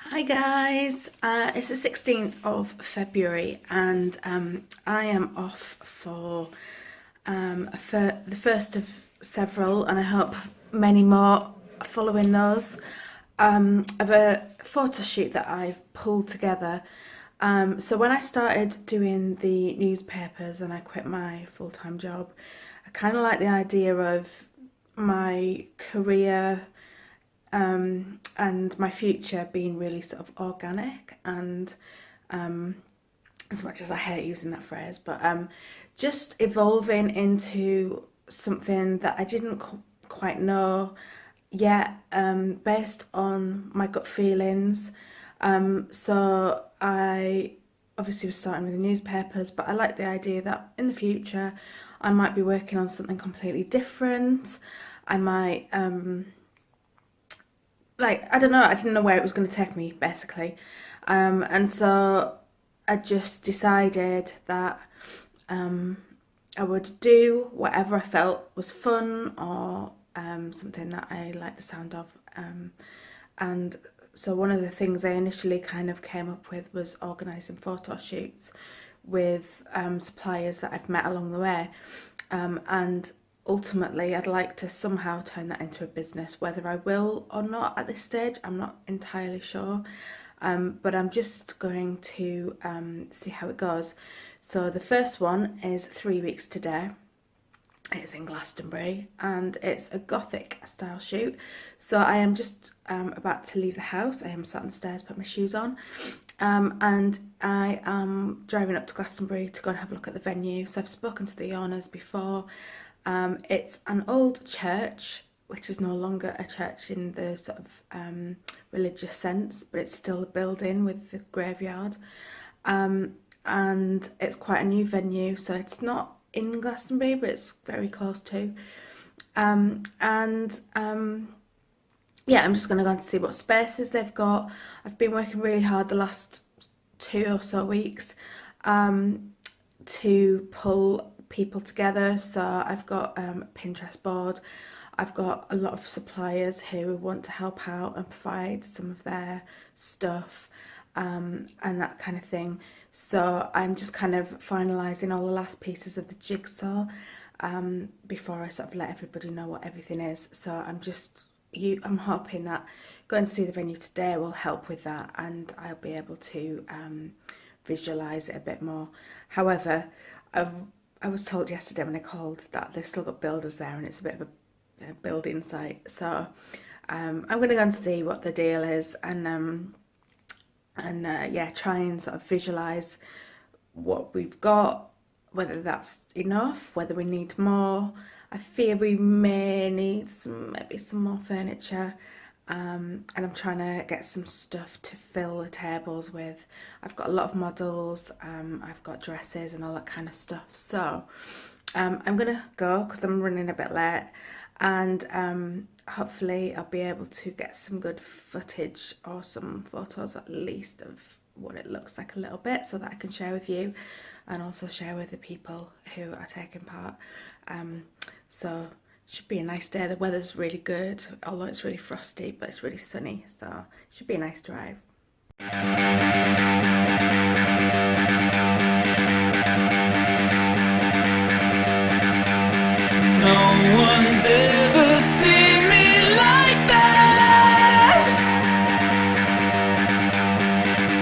Hi guys, it's the 16th of February and I am off for the first of several, and I hope many more following those, of a photo shoot that I've pulled together. So when I started doing the newspapers and I quit my full-time job, I kind of like the idea of my career and my future being really sort of organic and as much as I hate using that phrase, but just evolving into something that I didn't quite know yet, based on my gut feelings. So I obviously was starting with the newspapers, but I like the idea that in the future I might be working on something completely different. I might I don't know, I didn't know where it was going to take me basically. And so I just decided that I would do whatever I felt was fun or something that I liked the sound of. And so one of the things I initially kind of came up with was organising photo shoots with suppliers that I've met along the way. And ultimately I'd like to somehow turn that into a business. Whether I will or not at this stage, I'm not entirely sure. But I'm just going to see how it goes. So the first one is 3 weeks today. It's in Glastonbury and it's a Gothic style shoot. So I am just about to leave the house. I am sat on the stairs, put my shoes on, and I am driving up to Glastonbury to go and have a look at the venue. So I've spoken to the owners before. It's an old church, which is no longer a church in the sort of religious sense, but it's still a building with the graveyard. And it's quite a new venue, so it's not in Glastonbury, but it's very close to. Yeah, I'm just going to go and see what spaces they've got. I've been working really hard the last 2 or so weeks to pull people together. So I've got a Pinterest board. I've got a lot of suppliers who want to help out and provide some of their stuff, and that kind of thing. So I'm just kind of finalising all the last pieces of the jigsaw before I sort of let everybody know what everything is. So I'm hoping that going to see the venue today will help with that, and I'll be able to visualise it a bit more. However, I was told yesterday when I called that they've still got builders there and it's a bit of a building site. So I'm going to go and see what the deal is, and yeah, try and sort of visualise what we've got, whether that's enough, whether we need more. I fear we may need maybe some more furniture, and I'm trying to get some stuff to fill the tables with. I've got a lot of models, I've got dresses and all that kind of stuff. So I'm gonna go because I'm running a bit late, and hopefully I'll be able to get some good footage or some photos at least of what it looks like a little bit, so that I can share with you and also share with the people who are taking part. So should be a nice day. The weather's really good, although it's really frosty, but it's really sunny, so should be a nice drive. No one's ever seen me like that.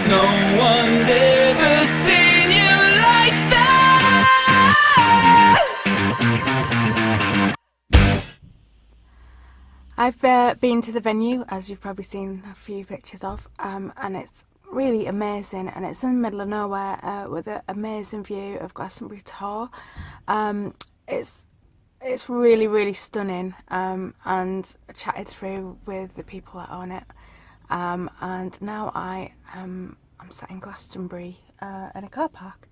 No one's ever seen you like that. I've been to the venue, as you've probably seen a few pictures of, and it's really amazing, and it's in the middle of nowhere with an amazing view of Glastonbury Tor. It's really, really stunning, and I chatted through with the people that own it, and now I'm sat in Glastonbury in a car park,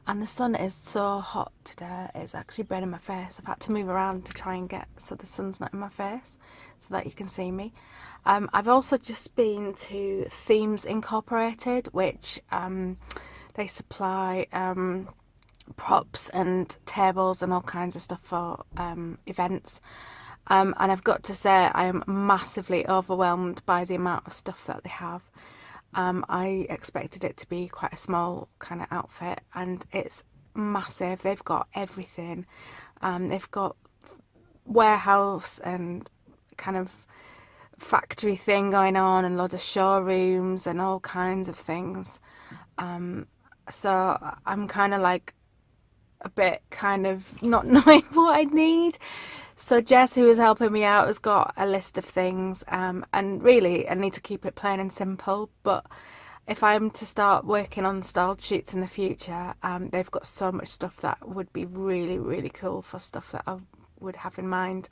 and the sun is so hot today, it's actually burning my face. I've had to move around to try and get so the sun's not in my face, so that you can see me. I've also just been to Themes Incorporated, which they supply props and tables and all kinds of stuff for events. And I've got to say, I am massively overwhelmed by the amount of stuff that they have. I expected it to be quite a small kind of outfit, and it's massive. They've got everything. They've got warehouse and kind of factory thing going on, and loads of showrooms and all kinds of things. So I'm kind of like a bit kind of not knowing what I need. So Jess, who is helping me out, has got a list of things, and really I need to keep it plain and simple. But if I'm to start working on styled shoots in the future, they've got so much stuff that would be really, really cool for stuff that I would have in mind,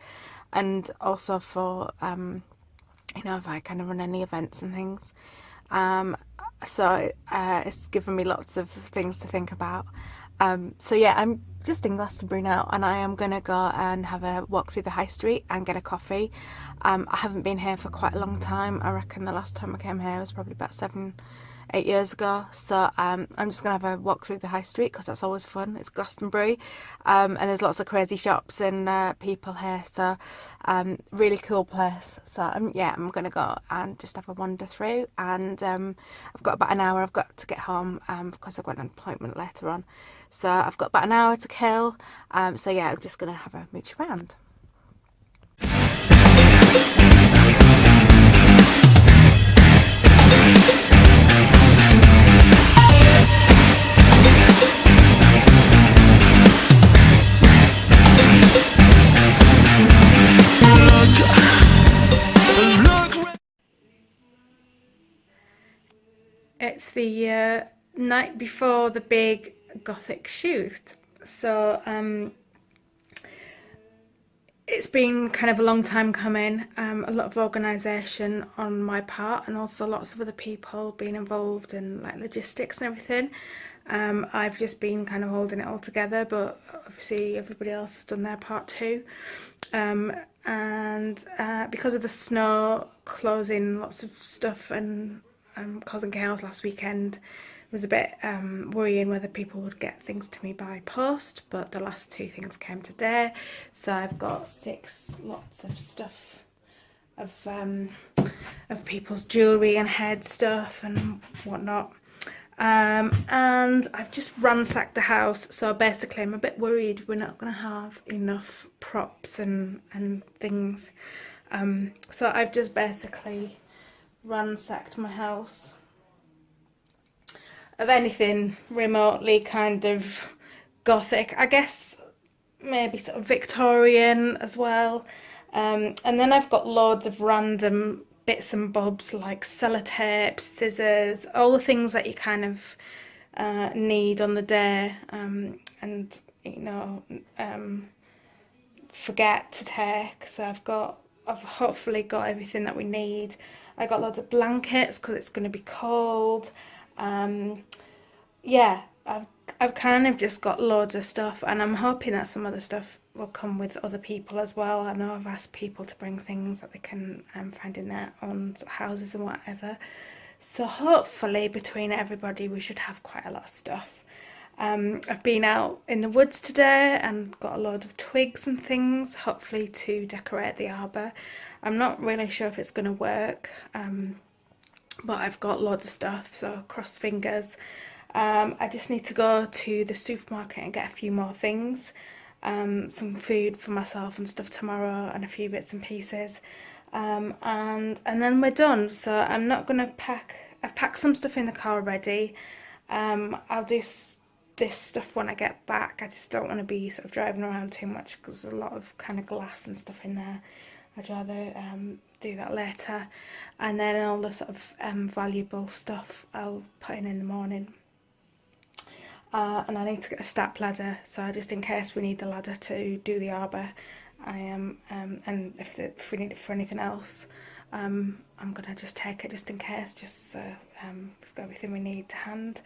and also for if I kind of run any events and things. So it's given me lots of things to think about. So yeah, I'm just in Glastonbury now, and I am going to go and have a walk through the high street and get a coffee. I haven't been here for quite a long time. I reckon the last time I came here was probably about 7-8 years ago. So I'm just going to have a walk through the high street because that's always fun. It's Glastonbury, and there's lots of crazy shops and people here. So really cool place. So I'm going to go and just have a wander through, and I've got about an hour. I've got to get home because I've got an appointment later on. So I've got about an hour to kill. So yeah, I'm just going to have a mooch around. It's the night before the big Gothic shoot, so it's been kind of a long time coming, a lot of organisation on my part, and also lots of other people being involved in like logistics and everything. I've just been kind of holding it all together, but obviously everybody else has done their part too. And because of the snow closing lots of stuff and causing chaos last weekend, it was a bit worrying whether people would get things to me by post, but the last 2 things came today. So I've got 6 lots of stuff of people's jewellery and head stuff and whatnot. And I've just ransacked the house, so basically I'm a bit worried we're not going to have enough props and things. So I've just basically ransacked my house of anything remotely kind of Gothic, I guess maybe sort of Victorian as well. And then I've got loads of random bits and bobs like sellotape, scissors, all the things that you kind of need on the day, and forget to take. So I've hopefully got everything that we need. I got loads of blankets because it's going to be cold. Yeah, I've kind of just got loads of stuff, and I'm hoping that some other stuff will come with other people as well. I know I've asked people to bring things that they can find in their own houses and whatever. So hopefully between everybody we should have quite a lot of stuff. I've been out in the woods today and got a load of twigs and things, hopefully to decorate the arbour. I'm not really sure if it's going to work, but I've got loads of stuff, so cross fingers. I just need to go to the supermarket and get a few more things, some food for myself and stuff tomorrow, and a few bits and pieces, and then we're done. So I'm not gonna pack. I've packed some stuff in the car already. I'll do this stuff when I get back. I just don't want to be sort of driving around too much because there's a lot of kind of glass and stuff in there. I'd rather do that later, and then all the sort of valuable stuff I'll put in the morning. And I need to get a step ladder, so just in case we need the ladder to do the arbour, and if we need it for anything else, I'm gonna just take it just in case, just so we've got everything we need to hand.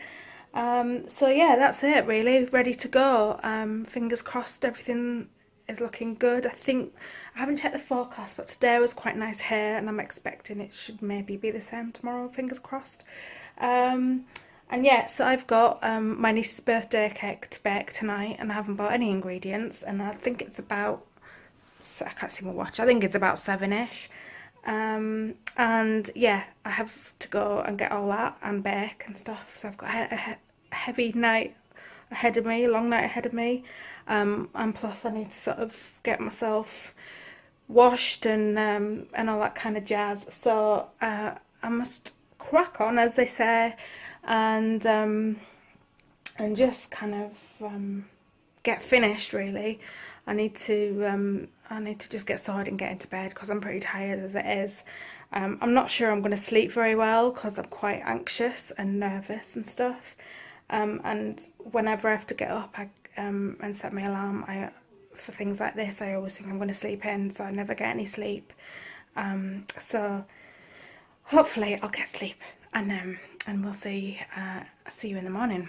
So yeah, that's it really, ready to go. Fingers crossed everything is looking good. I haven't checked the forecast, but today was quite nice here, and I'm expecting it should maybe be the same tomorrow, fingers crossed. And yeah, so I've got my niece's birthday cake to bake tonight, and I haven't bought any ingredients, and I think it's about, I can't see my watch, I think it's about 7ish. And yeah, I have to go and get all that and bake and stuff. So I've got a heavy night ahead of me, a long night ahead of me. And plus I need to sort of get myself washed and all that kind of jazz. So I must crack on, as they say, and just kind of get finished really. I need to just get sorted and get into bed because I'm pretty tired as it is. I'm not sure I'm going to sleep very well because I'm quite anxious and nervous and stuff. And whenever I have to get up and set my alarm, for things like this, I always think I'm going to sleep in, so I never get any sleep. So hopefully I'll get sleep, and we'll see. See you in the morning.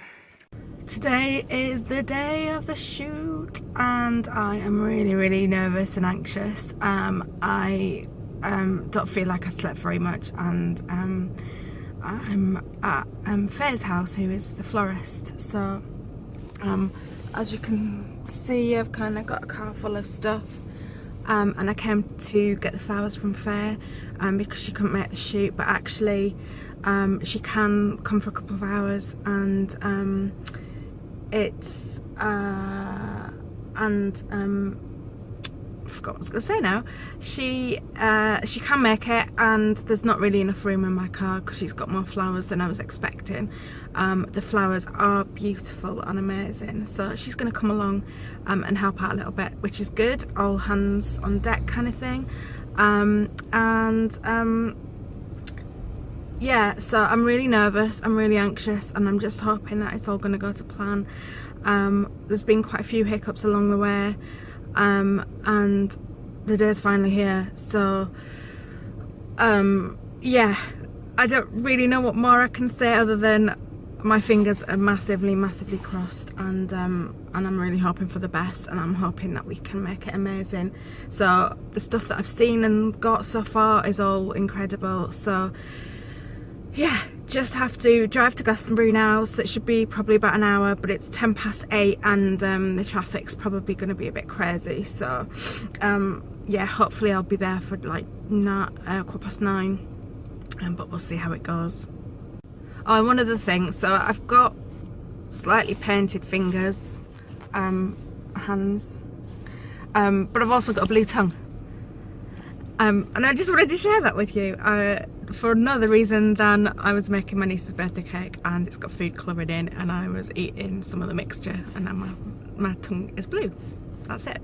Today is the day of the shoot, and I am really nervous and anxious. I don't feel like I slept very much, and I'm at Faye's house, who is the florist. So as you can see, I've kind of got a car full of stuff, and I came to get the flowers from Faye because she couldn't make the shoot, but actually she can come for a couple of hours, and I forgot what I was going to say now. She can make it, and there's not really enough room in my car because she's got more flowers than I was expecting. The flowers are beautiful and amazing, so she's going to come along and help out a little bit, which is good. All hands on deck kind of thing. Yeah, so I'm really nervous, I'm really anxious, and I'm just hoping that it's all going to go to plan. There's been quite a few hiccups along the way, and the day's finally here, so yeah, I don't really know what more I can say other than my fingers are massively crossed, and I'm really hoping for the best, and I'm hoping that we can make it amazing. So the stuff that I've seen and got so far is all incredible, so yeah, just have to drive to Glastonbury now, so it should be probably about an hour, but it's 8:10 and the traffic's probably going to be a bit crazy, so yeah, hopefully I'll be there for like 9:15, but we'll see how it goes. Oh, and one other thing, so I've got slightly painted fingers, hands, but I've also got a blue tongue, and I just wanted to share that with you. For no other reason than I was making my niece's birthday cake, and it's got food colouring in, and I was eating some of the mixture, and now my tongue is blue. That's it.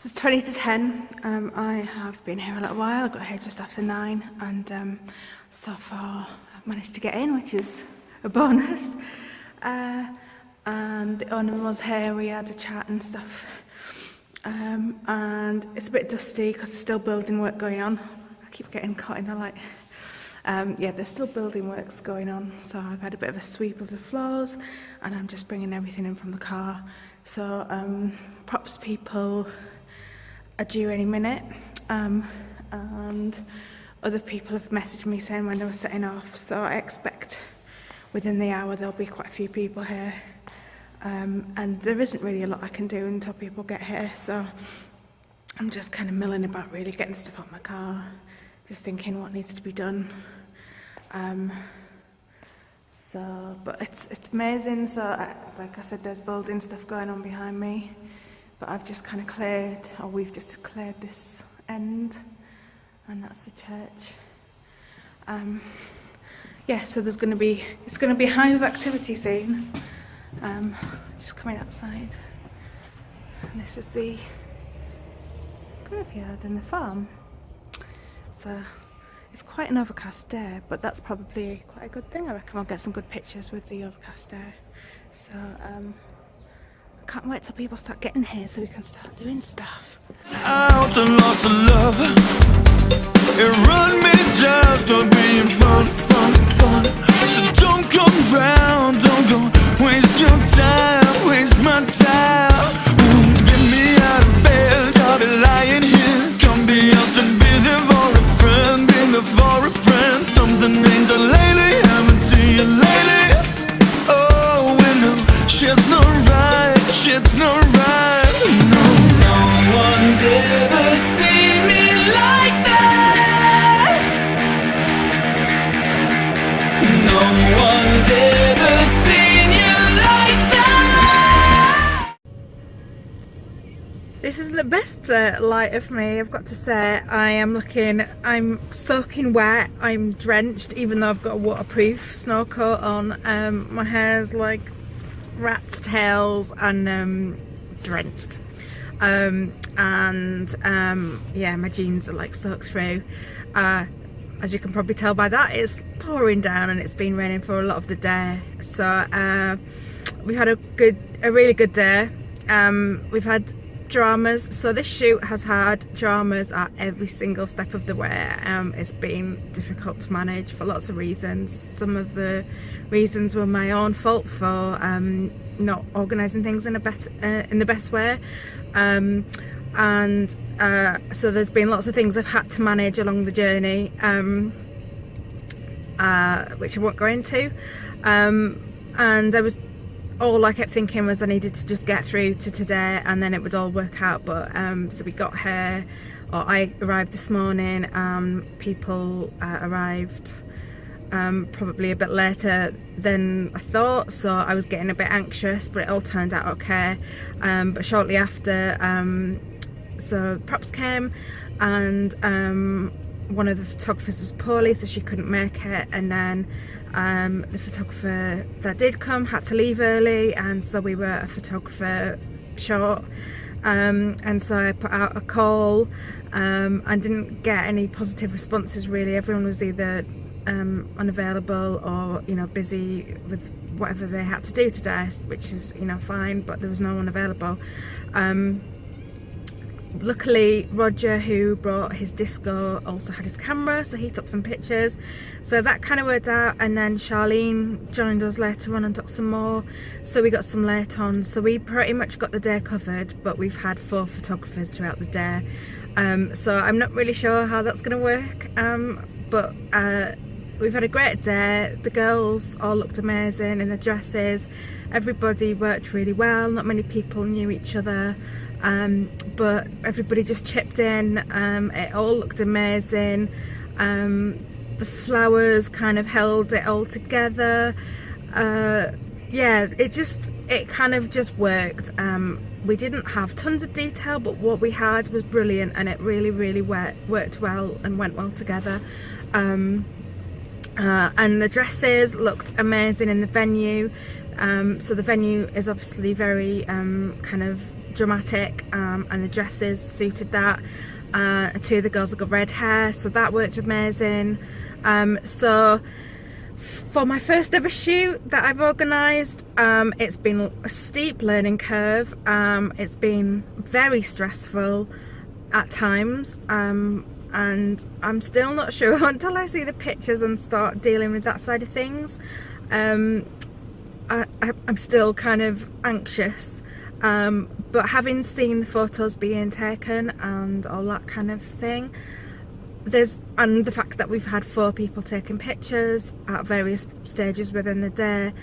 It's 10:20. I have been here a little while. I got here just after 9, and so far I've managed to get in, which is a bonus. And the owner was here, we had a chat and stuff. And it's a bit dusty because there's still building work going on. I keep getting caught in the light. Yeah, there's still building works going on, so I've had a bit of a sweep of the floors, and I'm just bringing everything in from the car. So props people are due any minute, and other people have messaged me saying when they were setting off, so I expect within the hour there'll be quite a few people here, and there isn't really a lot I can do until people get here, so I'm just kind of milling about really, getting stuff out of my car, just thinking what needs to be done. But it's amazing. So like I said, there's building stuff going on behind me, but I've just kind of cleared, or we've just cleared this end, and that's the church. Yeah, so it's going to be a hive of activity soon. Just coming outside, and this is the graveyard and the farm. So it's quite an overcast day, but that's probably quite a good thing. I reckon I'll get some good pictures with the overcast day. So I can't wait till people start getting here so we can start doing stuff. Out and lost of love, it run me just to being fun. So don't come round, don't go waste your time, waste my time. Get me out of bed, I'll be lying here. Come be asked to be there for a friend, be there for a friend. Something ain't done lately, haven't seen you lately. Oh, we know shit's not right, shit's not right. No one's ever seen me like never seen you like that. This isn't the best light of me, I've got to say. I'm soaking wet, I'm drenched, even though I've got a waterproof snow coat on. My hair's like rat's tails and drenched. Yeah, my jeans are like soaked through. As you can probably tell by that, it's pouring down and it's been raining for a lot of the day. So we've had a really good day. We've had dramas, so this shoot has had dramas at every single step of the way. It's been difficult to manage for lots of reasons. Some of the reasons were my own fault for not organising things in the best way, so there's been lots of things I've had to manage along the journey, which I won't go into, and all I kept thinking was I needed to just get through to today and then it would all work out. But so we got here, or I arrived this morning. People arrived probably a bit later than I thought, so I was getting a bit anxious, but it all turned out okay. But shortly after, so props came, and one of the photographers was poorly, so she couldn't make it, and then the photographer that did come had to leave early, and so we were a photographer short. And so I put out a call and didn't get any positive responses really. Everyone was either unavailable or, you know, busy with whatever they had to do today, which is, you know, fine, but there was no one available. Luckily Roger, who brought his disco, also had his camera, so he took some pictures, so that kind of worked out. And then Charlene joined us later on and took some more, so we got some late on, so we pretty much got the day covered. But we've had 4 photographers throughout the day, so I'm not really sure how that's going to work, but we've had a great day. The girls all looked amazing in their dresses, everybody worked really well, not many people knew each other, but everybody just chipped in. It all looked amazing. The flowers kind of held it all together. Yeah, it kind of just worked. We didn't have tons of detail, but what we had was brilliant, and it really worked well and went well together. And the dresses looked amazing in the venue. So the venue is obviously very kind of dramatic, and the dresses suited that. 2 of the girls have got red hair, so that worked amazing. So for my first ever shoot that I've organised, it's been a steep learning curve. It's been very stressful at times, and I'm still not sure until I see the pictures and start dealing with that side of things. I'm still kind of anxious, but having seen the photos being taken and all that kind of thing, and the fact that we've had 4 people taking pictures at various stages within the day,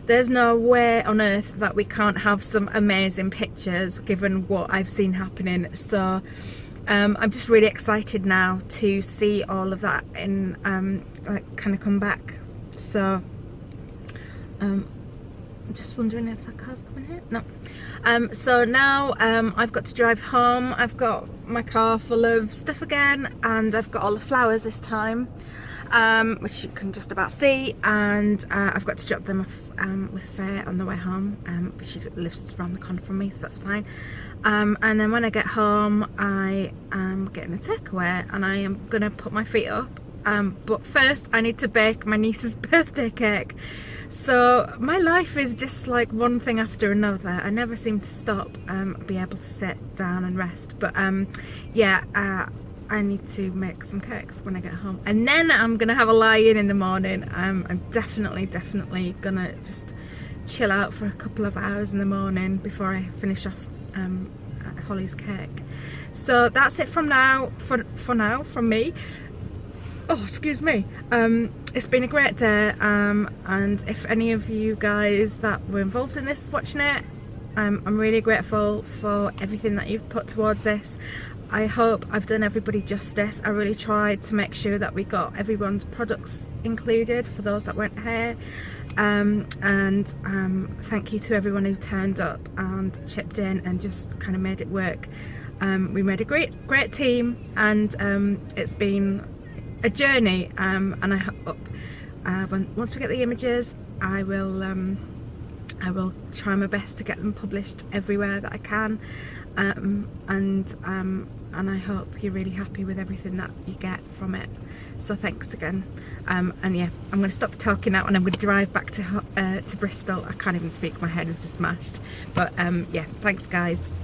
there's no way on earth that we can't have some amazing pictures given what I've seen happening. So I'm just really excited now to see all of that in like kind of come back. So I'm just wondering if that car's coming here. No. So now I've got to drive home. I've got my car full of stuff again, and I've got all the flowers this time, which you can just about see, and I've got to drop them off with Faye on the way home, but she lives around the corner from me, so that's fine. And then when I get home, I am getting a takeaway, and I am gonna put my feet up, but first I need to bake my niece's birthday cake. So my life is just like one thing after another. I never seem to stop, be able to sit down and rest. But yeah, I need to make some cakes when I get home, and then I'm gonna have a lie-in in the morning. I'm definitely gonna just chill out for a couple of hours in the morning before I finish off Holly's cake. So that's it from now, for now from me. Oh, excuse me. It's been a great day, and if any of you guys that were involved in this watching it, I'm really grateful for everything that you've put towards this. I hope I've done everybody justice. I really tried to make sure that we got everyone's products included for those that weren't here. and thank you to everyone who turned up and chipped in and just kind of made it work. We made a great team, and it's been a journey, and I hope once we get the images, I will try my best to get them published everywhere that I can, and I hope you're really happy with everything that you get from it. So thanks again, and yeah, I'm going to stop talking now and I'm going to drive back to Bristol. I can't even speak, my head is just smashed, but yeah, thanks guys.